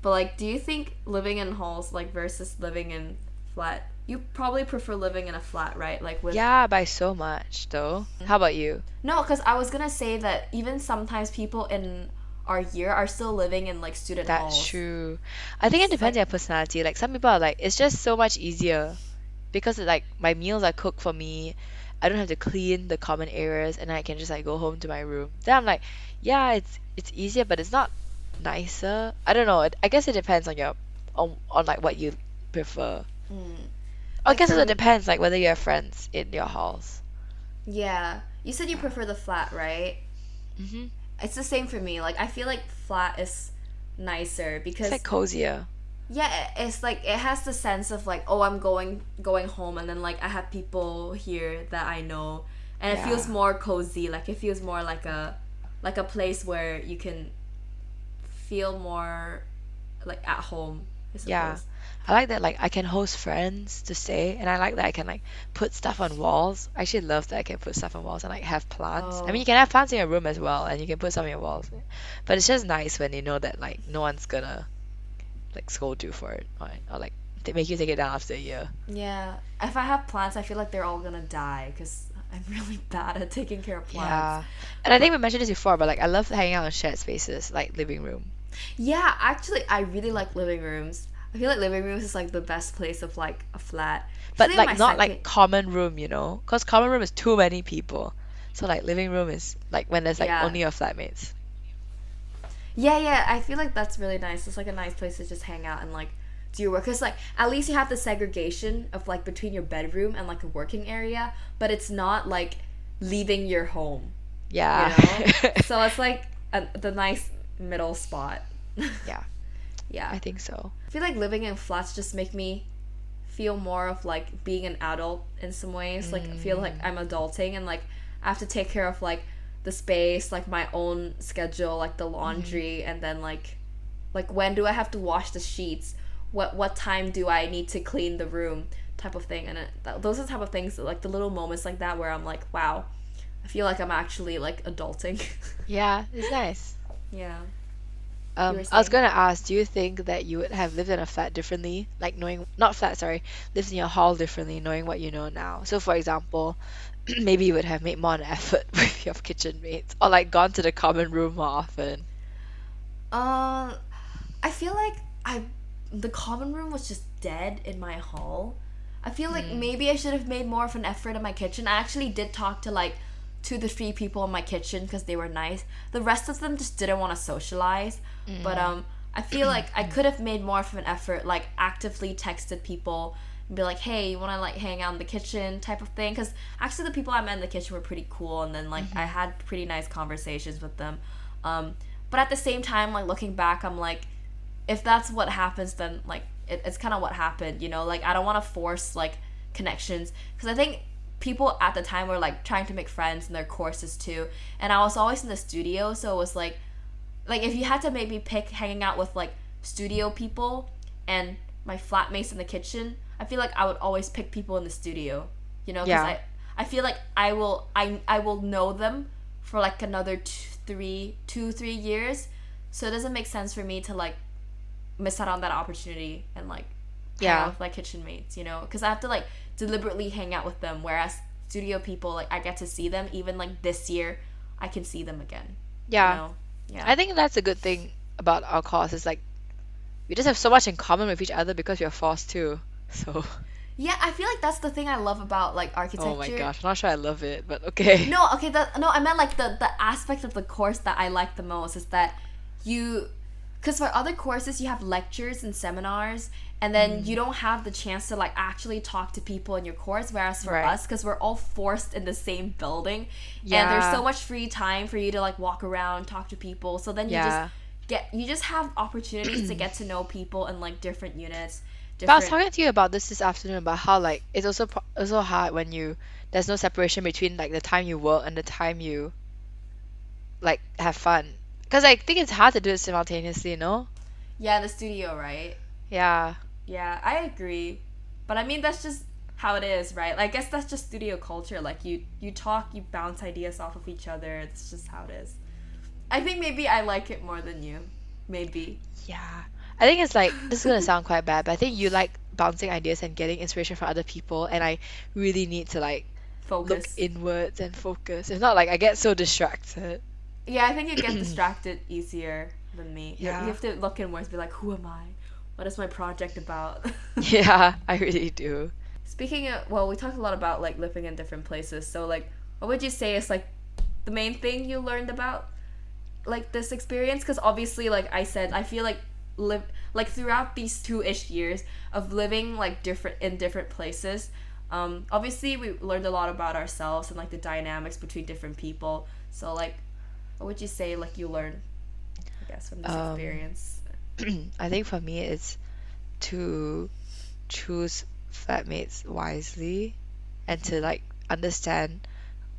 but like do you think living in halls like versus living in flat, you probably prefer living in a flat, right? Like with yeah, by so much though. How about you? No, because I was gonna say that even sometimes people in our year are still living in like student That's halls. true. I think it It's depends on like your personality. Like some people are like, it's just so much easier because like my meals are cooked for me. I don't have to clean the common areas and I can just like go home to my room. Then I'm like, yeah, it's easier, but it's not nicer. I don't know. I guess it depends on your on like what you prefer. mm, I like guess for it me, depends like whether you have friends in your halls. yeah. You said you Yeah. prefer the flat, right? Mm-hmm. It's the same for me. Like I feel like flat is nicer It's because like cozier. yeah, it's like it has the sense of like, oh, I'm going home, and then like I have people here that I know, and it feels Yeah. more cozy. Like it feels more like a place where you can feel more like at home, I Yeah. suppose. I like that like I can host friends to stay and I like that I can like put stuff on walls. I actually love that I can put stuff on walls and like have plants. I mean you Oh, can have plants in your room as well and you can put some on your walls. But it's just nice when you know that like no one's gonna like scold you for it or like make you take it down after a year. yeah. If I have plants, I feel like they're all gonna die because I'm really bad at taking care of plants. Yeah. And I think But we mentioned this before, but like I love hanging out in shared spaces like living room. yeah, actually, I really like living rooms. I feel like living rooms is like the best place of like a flat. But Especially in my like not second. like common room, you know? Because common room is too many people. So like living room is like when there's like Yeah. only your flatmates. Yeah, I feel like that's really nice. It's like a nice place to just hang out and like do your work. Cause like at least you have the segregation of like between your bedroom and like a working area, but it's not like leaving your home, Yeah. So it's like the nice middle spot. Yeah, Yeah, I think so. I feel like living in flats just make me feel more of like being an adult in some ways. Like I feel like I'm adulting and like I have to take care of like the space, like my own schedule, like the laundry, and then like when do I have to wash the sheets? What time do I need to clean the room? Type of thing, and those are the type of things that, like the little moments like that where I'm like, wow, I feel like I'm actually like adulting. Yeah, it's nice. Yeah, you were I was saying. gonna ask, do you think that you would have lived in a flat differently, like knowing, not flat, sorry, lived in your hall differently, knowing what you know now? So, for example, maybe you would have made more an effort with your kitchen mates, or like gone to the common room more often. Um, I feel like the common room was just dead in my hall. I feel like Mm. maybe I should have made more of an effort in my kitchen. I actually did talk to like 2 to 3 people in my kitchen because they were nice. The rest of them just didn't want to socialize. But I feel like I could have made more of an effort, like actively texted people and be like, hey, you want to like hang out in the kitchen type of thing? Because actually the people I met in the kitchen were pretty cool, and then like I had pretty nice conversations with them. But at the same time, like looking back, I'm like, if that's what happens, then like it's kind of what happened, you know? Like I don't want to force like connections, because I think people at the time were like trying to make friends in their courses too, and I was always in the studio, so it was like if you had to maybe pick hanging out with like studio people and my flatmates in the kitchen, I feel like I would always pick people in the studio, because Yeah. I feel like I will know them for like another 2 3 years, so it doesn't make sense for me to like miss out on that opportunity and like hang out Yeah. with my kitchen mates, because I have to like deliberately hang out with them, whereas studio people, like I get to see them even like this year, I can see them again, you Yeah. know yeah. I think that's a good thing about our course. Is like we just have so much in common with each other because we are forced to. So, Yeah, I feel like that's the thing I love about like oh my architecture. gosh, I'm not sure I love it, but okay. No, okay, no, I meant like the aspect of the course that I like the most is that you, because for other courses you have lectures and seminars, and then you don't have the chance to like actually talk to people in your course. Whereas for Right. us, because we're all forced in the same building, and there's Yeah. so much free time for you to like walk around, talk to people. So then Yeah. you just have opportunities to get to know people in like different units, But I was different. talking to you about this afternoon about how like it's also also hard when there's no separation between like the time you work and the time you like have fun. Because I think it's hard to do it simultaneously, no? Yeah, the studio, right? Yeah. Yeah, I agree. But I mean, that's just how it is, right? Like, I guess that's just studio culture. Like, you talk, you bounce ideas off of each other. It's just how it is. I think maybe I like it more than you. Maybe. Yeah. I think it's like this is gonna sound quite bad, but I think you like bouncing ideas and getting inspiration from other people, and I really need to like look Focus. inwards and focus. If not, like I get so distracted. Yeah, I think you get distracted easier than me. You Yeah. have to look inwards, be like, who am I? What is my project about? Yeah, I really do. Speaking of, well, we talked a lot about like living in different places. So like, what would you say is like the main thing you learned about like this experience? Because obviously, like I said, I feel like live like throughout these 2-ish years of living like different places. Obviously we learned a lot about ourselves and like the dynamics between different people. So like, what would you say like you learned, I guess, from this Um, experience? I think for me it's to choose flatmates wisely and to like understand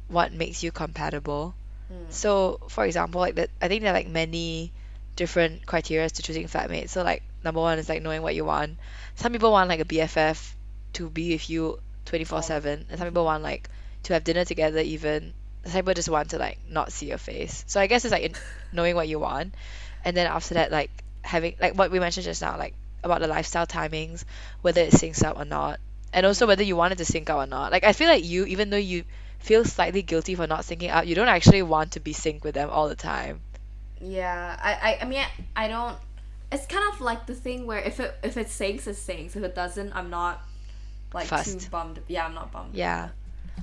what makes you compatible. Mm. So, for example, like that, I think there are like many different criteria to choosing flatmates. So, like number one is like knowing what you want. Some people want like a BFF to be with you All the 24/7, and some people want like to have dinner together even. Some people just want to like not see your face. So I guess it's like knowing what you want, and then after that, like having like what we mentioned just now, like about the lifestyle timings, whether it syncs up or not, and also whether you want it to sync up or not. Like I feel like you, even though you feel slightly guilty for not syncing up, you don't actually want to be synced with them all the time. Yeah, I mean, I don't. It's kind of like the thing where if it sinks, it sinks. If it doesn't, I'm not like too First. bummed. Yeah, I'm not bummed about Yeah. it.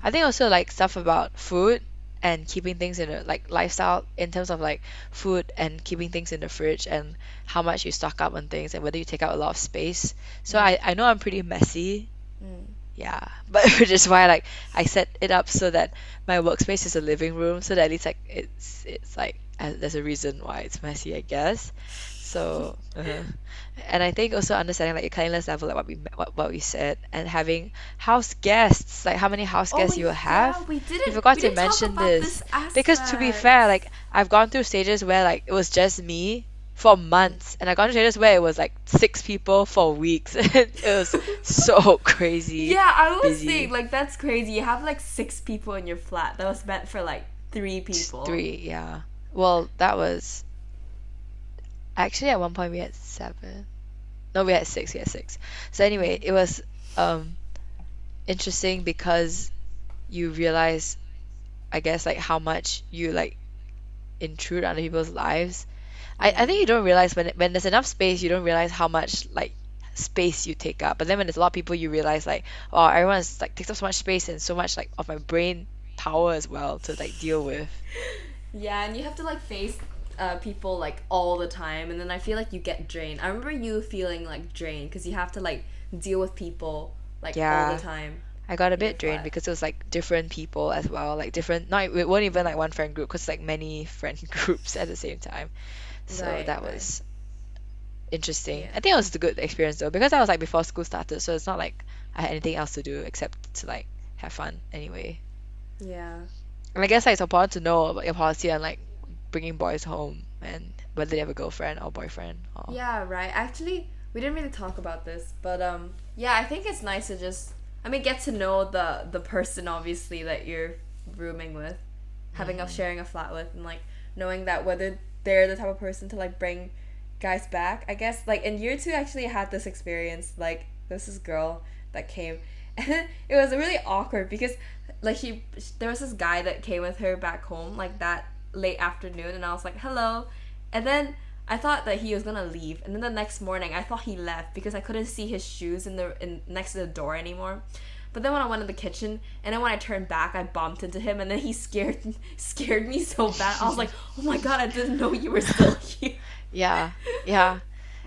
I think also like stuff about food and keeping things in a like lifestyle in terms of like food and keeping things in the fridge and how much you stock up on things and whether you take out a lot of space. So Mm, I know I'm pretty messy. mm. Yeah. But which is why like I set it up so that my workspace is a living room so that at least like it's like there's a reason why it's messy, I guess. So, and I think also understanding like your cleanliness level, like what we said, and having house guests, like how many house Oh guests you will yeah, have. we We didn't forgot we to didn't talk mention about this this because to be fair, aspect. like I've gone through stages where like it was just me for months, and I gone through stages where it was like 6 people for weeks. It was so crazy Yeah, I was saying busy. like that's crazy. You have like 6 people in your flat. That was meant for like three Just people. three, yeah. Well, that was actually at one point we had seven. No, we had six. We had six. So anyway, it was um interesting because you realize, I guess, like how much you like intrude on other people's lives. I think Mm. you don't realize when there's enough space, you don't realize how much like space you take up. But then when there's a lot of people, you realize like, oh, everyone's like takes up so much space and so much like of my brain power as well to like deal with. Yeah, and you have to like face people like all the time, and then I feel like you get drained. I remember you feeling like drained because you have to like deal with people like all the Yeah, time I got a in your bit drained flat. because it was like different people as well, like different. Not it wasn't even like one friend group, because like many friend groups at the same time. So Right, that right. was interesting. Yeah. I think it was a good experience though because that was like before school started, so it's not like I had anything else to do except to like have fun anyway. Yeah. And I guess like, it's important to know about your policy on like bringing boys home and whether they have a girlfriend or boyfriend or Yeah, right. Actually, we didn't really talk about this, but yeah, I think it's nice to just, I mean, get to know the person obviously that you're rooming with, having a sharing a flat with, and like knowing that whether they're the type of person to like bring guys back. I guess like in year two, actually, I had this experience. Like this girl that came, and it was really awkward because like there was this guy that came with her back home like that late afternoon, and I was like hello, and then I thought that he was gonna leave, and then the next morning I thought he left because I couldn't see his shoes in next to the door anymore. But then when I went in the kitchen, and then when I turned back, I bumped into him, and then he scared me so bad. I was like, oh my god, I didn't know you were still here. yeah, yeah.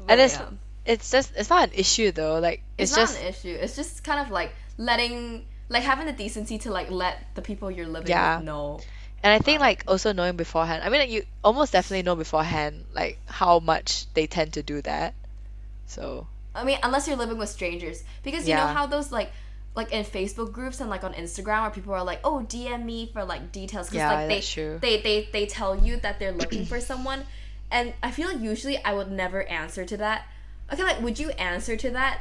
But And yeah, it's just it's not an issue though. Like it's it's not just an issue. It's just kind of like letting, like having the decency to like let the people you're living yeah. with know. And I think like also knowing beforehand. I mean like you almost definitely know beforehand like how much they tend to do that. So I mean, unless you're living with strangers, because you know yeah. how those like in Facebook groups and like on Instagram where people are like, oh, DM me for like details, because Yeah, like that's true. they tell you that they're looking for someone, and I feel like usually I would never answer to that. Okay, like would you answer to that?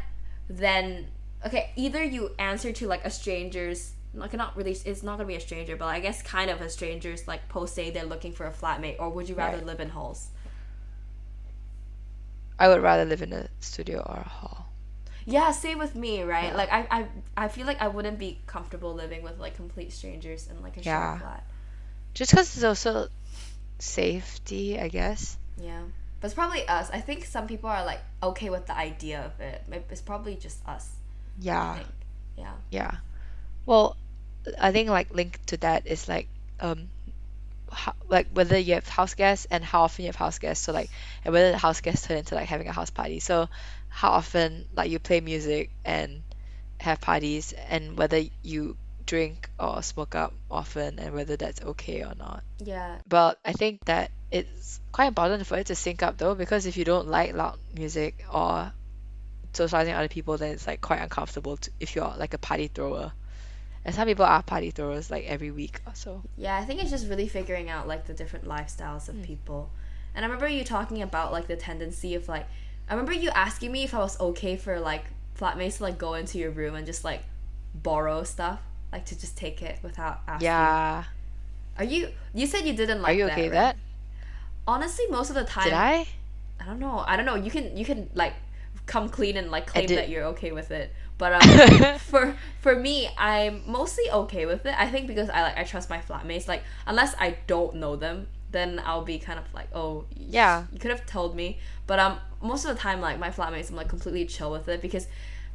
Then okay, either you answer to like a stranger's, like not really, it's not gonna be a stranger, but I guess kind of a stranger's like post saying they're looking for a flatmate, or would you rather Right. live in halls? I would rather live in a studio or a hall. Yeah, same with me, right? Yeah. Like I feel like I wouldn't be comfortable living with like complete strangers in like a shared Yeah. flat. Just because it's also safety, I guess. Yeah. But it's probably us. I think some people are like okay with the idea of it. It's probably just us, I Yeah. think. Yeah. Yeah. Well, I think like linked to that is like um like whether you have house guests and how often you have house guests. So like and whether the house guests turn into like having a house party. So how often like you play music and have parties and whether you drink or smoke up often and whether that's okay or not. Yeah. But I think that it's quite important for it to sync up though, because if you don't like loud music or socializing with other people, then it's like quite uncomfortable if you're like a party thrower. And some people are party throwers like every week or so. Yeah, I think it's just really figuring out like the different lifestyles of people. And I remember you talking about like the tendency of like, I remember you asking me if I was okay for like flatmates to like go into your room and just like borrow stuff, like to just take it without asking. Yeah. You said you didn't Are like you that, okay with right? that? Honestly, most of the time, Did I? I don't know. You can like come clean and like claim did. that you're okay with it. But for me, I'm mostly okay with it. I think because I trust my flatmates. Like unless I don't know them, then I'll be kind of like, oh, Yeah. you could have told me. But most of the time, like my flatmates, I'm like completely chill with it because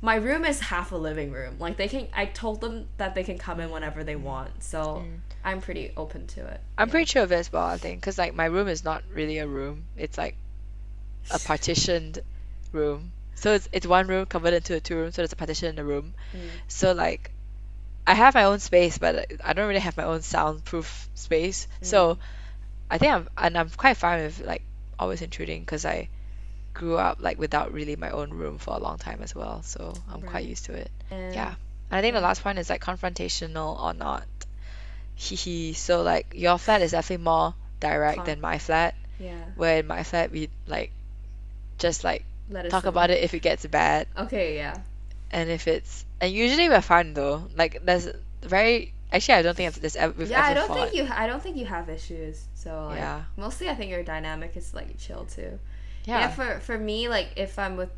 my room is half a living room. Like I told them that they can come in whenever they want. So I'm pretty open to it. I'm Yeah. pretty sure of it as well, I think, because like my room is not really a room. It's like a partitioned room. So it's one room converted into a two room, so there's a partition in the room. So like I have my own space, but I don't really have my own soundproof space. So I think I'm quite fine with like always intruding because I grew up like without really my own room for a long time as well. So I'm quite Right. used to it. And Yeah. And I think the yeah. last point is like confrontational or not. Hee. So like your flat is definitely more direct Con- than my flat. Yeah. Where in my flat we like just like Let us talk know. about it if it gets bad. Okay, yeah. And if it's and usually we're fine though. Like there's very actually I don't think we've Yeah, ever fought. I don't think you have issues. So like Yeah. mostly I think your dynamic is like chill too. Yeah. Yeah, for me, like if I'm with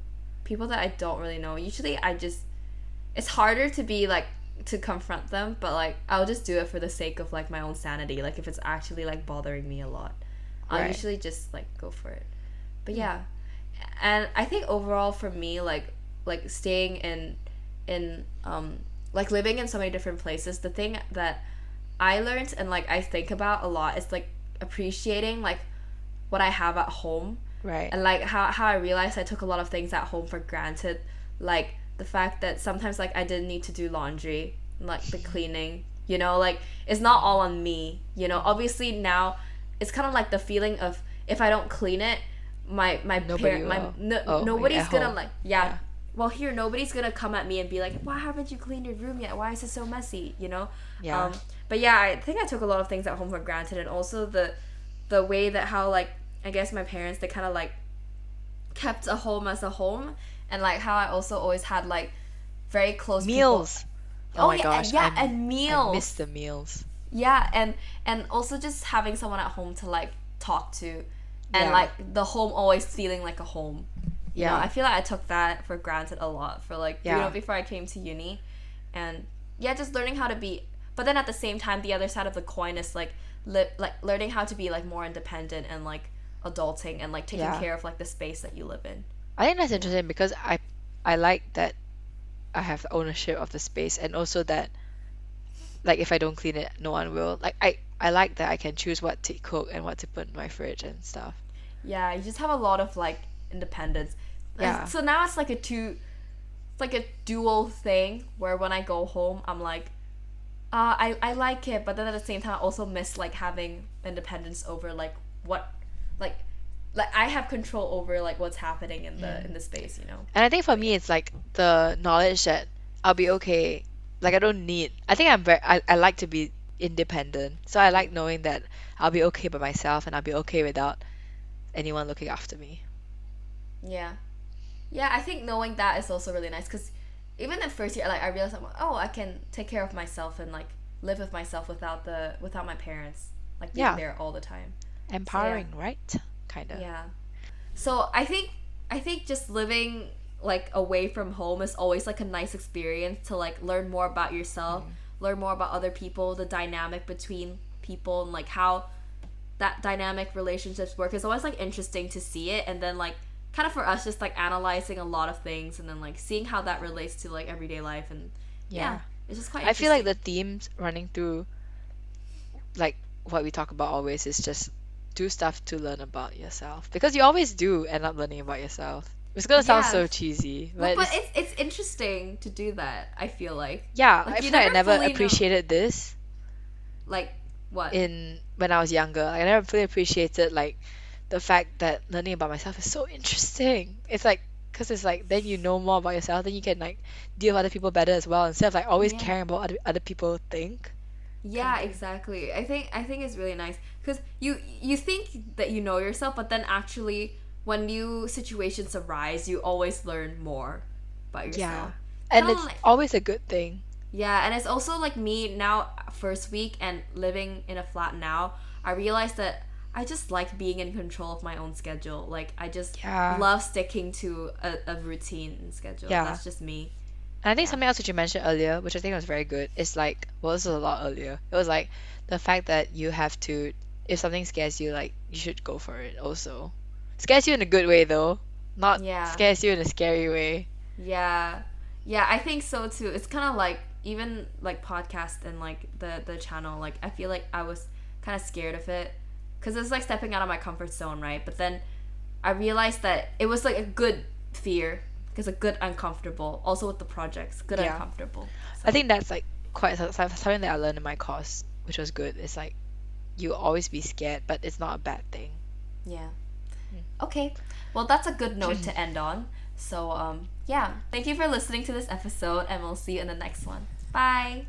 people that I don't really know, usually it's harder to be like to confront them, but like I'll just do it for the sake of like my own sanity. Like if it's actually like bothering me a lot, I'll Right. usually just like go for it. But yeah, and I think overall for me, like staying in like living in so many different places, the thing that I learned and like I think about a lot is like appreciating like what I have at home, Right. and like how I realized I took a lot of things at home for granted, like the fact that sometimes like I didn't need to do laundry, like the cleaning, like it's not all on me, obviously now it's kind of like the feeling of if I don't clean it, my Nobody parent my will. no, Oh, nobody's at gonna home. like Yeah. well, here nobody's gonna come at me and be like, why haven't you cleaned your room yet? Why is it so messy? You know. Yeah. But yeah, I think I took a lot of things at home for granted, and also the way that how like I guess my parents, they kind of like kept a home as a home, and like how I also always had like very close Meals. people. Oh my yeah, gosh. yeah, I and meals. miss the meals. Yeah, and also just having someone at home to like talk to, and Yeah. like the home always feeling like a home. You know, Yeah. I feel like I took that for granted a lot for like Yeah. before I came to uni, and yeah, just learning how to be. But then at the same time, the other side of the coin is like learning how to be like more independent and like adulting and like taking Yeah. care of like the space that you live in. I think that's interesting because I like that I have the ownership of the space, and also that like if I don't clean it, no one will. Like I like that I can choose what to cook and what to put in my fridge and stuff. Yeah, you just have a lot of like independence. Yeah. So now it's like it's like a dual thing where when I go home, I'm like, I like it, but then at the same time, I also miss like having independence over like what, like, like I have control over like what's happening in the space, you know. And I think for me, it's like the knowledge that I'll be okay. Like I don't need. I think I like to be independent. So I like knowing that I'll be okay by myself and I'll be okay without anyone looking after me. Yeah, yeah. I think knowing that is also really nice because even in first year, like I realized, I'm like, oh, I can take care of myself and like live with myself without my parents like being Yeah. there all the time. Empowering, right? Kind of. Yeah. So I think just living like away from home is always like a nice experience to like learn more about yourself, learn more about other people, the dynamic between people, and like how that dynamic relationships work. It's always like interesting to see it, and then like kind of for us just like analyzing a lot of things and then like seeing how that relates to like everyday life, and yeah, it's just quite I feel like interesting. the themes running through like what we talk about always is just do stuff to learn about yourself, because you always do end up learning about yourself. It's gonna sound so Yeah. cheesy, Well, but but it's interesting to do that, I feel like. yeah, Like I you feel like I never never fully know appreciated this like what. in when I was younger. I never fully appreciated like the fact that learning about myself is so interesting. It's like because it's like then you know more about yourself, then you can like deal with other people better as well, instead of like always Yeah. caring about other people think. Yeah, exactly. I think it's really nice because you think that you know yourself, but then actually when new situations arise, you always learn more about Yeah. yourself. And Kind it's of like always a good thing. yeah, and it's also like me now first week and living in a flat now, I realized that I just like being in control of my own schedule. Like I just Yeah. love sticking to a routine and schedule. Yeah. That's just me. And I think Yeah. something else which you mentioned earlier, which I think was very good, is like, well, this was a lot earlier. It was like the fact that you have to, if something scares you, like you should go for it also. Scares you in a good way though, not Yeah. scares you in a scary way. Yeah. Yeah, I think so too. It's kind of like even like podcast and like the channel, like I feel like I was kind of scared of it cuz it's like stepping out of my comfort zone, right? But then I realized that it was like a good fear because a good uncomfortable also with the projects, good Yeah. uncomfortable. I think that's like quite something that I learned in my course, which was good. It's like you always be scared, but it's not a bad thing. Yeah. Okay. Well, that's a good note to end on. So, yeah. Thank you for listening to this episode, and we'll see you in the next one. Bye.